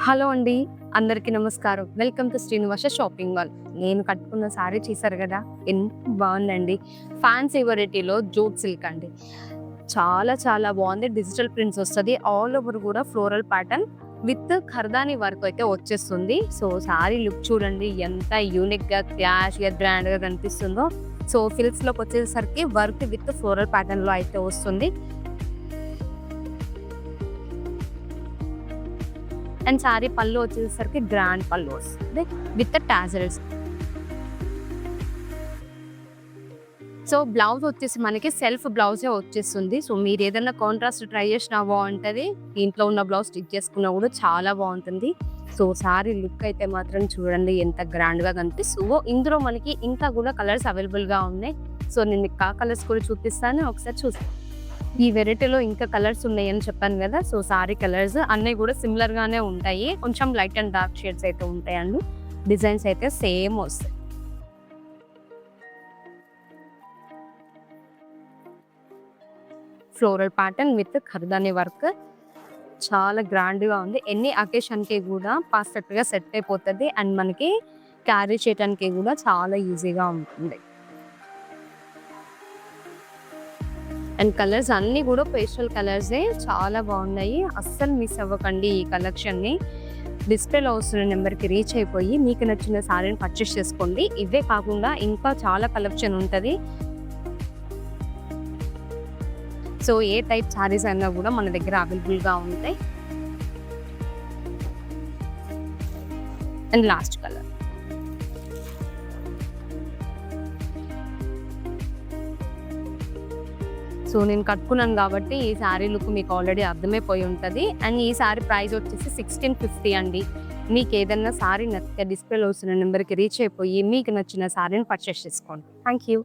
Hello అండి. అందరికీ నమస్కారం. Welcome to Srinivasa shopping mall. నేను కట్టుకున్న సారీ చూసారు గదా! ఎంత బావుందండి. ఫ్యాన్సీ వెరైటీలో జూట్ సిల్క్ అండి. చాలా చాలా బావుంది. డిజిటల్ ప్రింట్స్ వస్తది. ఆల్ ఓవర్ గూడా ఫ్లోరల్ ప్యాటర్న్ విత్ ఖర్దాని వర్క్ అయితే వచ్చేస్తుంది. సో, సారీ లుక్ చూడండి ఎంత యూనిక్‌గా, క్లాష్‌గా, గ్రాండ్‌గా కనిపిస్తుందో. సో, ఫ్రిల్స్‌లోకొచ్చేసరికి వర్క్ విత్ ఫ్లోరల్ ప్యాటర్న్‌లో అయితే వస్తుంది. అండ్ సారీ పళ్ళు వచ్చేసరికి గ్రాండ్ పళ్ళు వస్తుంది విత్ టాజల్స్. సో బ్లౌజ్ వచ్చేసి మనకి సెల్ఫ్ బ్లౌజే వచ్చేస్తుంది. సో మీరు ఏదైనా కాంట్రాస్ట్ ట్రై చేసినా బాగుంటుంది, ఇంట్లో ఉన్న బ్లౌజ్ స్టిచ్ చేసుకున్నా కూడా చాలా బాగుంటుంది. సో సారీ లుక్ అయితే మాత్రం చూడండి ఎంత గ్రాండ్గా కనిపిస్తుందో. ఇందులో మనకి ఇంకా కూడా కలర్స్ అవైలబుల్గా ఉన్నాయి. సో నేను మీకు ఆ కలర్స్ కూడా చూపిస్తాను, ఒకసారి చూస్తాను. ఈ వెరైటీలో ఇంకా కలర్స్ ఉన్నాయని చెప్పాను కదా. సో సారీ కలర్స్ అన్నీ కూడా సిమిలర్ గానే ఉంటాయి. కొంచెం లైట్ అండ్ డార్క్ షేడ్స్ అయితే ఉంటాయండి. డిజైన్స్ అయితే సేమ్ వస్తాయి. ఫ్లోరల్ ప్యాటర్న్ విత్ ఖర్దాని వర్క్ చాలా గ్రాండ్ గా ఉంది. ఎన్ని అకేషన్ కి కూడా పర్ఫెక్ట్ గా సెట్ అయిపోతుంది. అండ్ మనకి క్యారీ చేయడానికి కూడా చాలా ఈజీగా ఉంటుంది. అండ్ కలర్స్ అన్నీ కూడా పేస్టల్ కలర్సే, చాలా బాగున్నాయి. అస్సలు మిస్ అవ్వకండి ఈ కలెక్షన్ని. డిస్ప్లేలో వస్తున్న నెంబర్కి రీచ్ అయిపోయి మీకు నచ్చిన సారీని పర్చేస్ చేసుకోండి. ఇవే కాకుండా ఇంకా చాలా కలెక్షన్ ఉంటుంది. సో ఏ టైప్ సారీస్ అయినా కూడా మన దగ్గర అవైలబుల్గా ఉంటాయి. అండ్ లాస్ట్ కలర్ సో నేను కట్టుకున్నాను కాబట్టి ఈ శారీ లుక్ మీకు ఆల్రెడీ అర్థమైపోయి ఉంటుంది. అండ్ ఈ శారీ ప్రైస్ వచ్చేసి 1650 అండి. మీకు ఏదన్నా శారీ నచ్చితే డిస్ప్లేలో వస్తున్న నెంబర్కి రీచ్ అయిపోయి మీకు నచ్చిన శారీని పర్చేస్ చేసుకోండి. Thank you.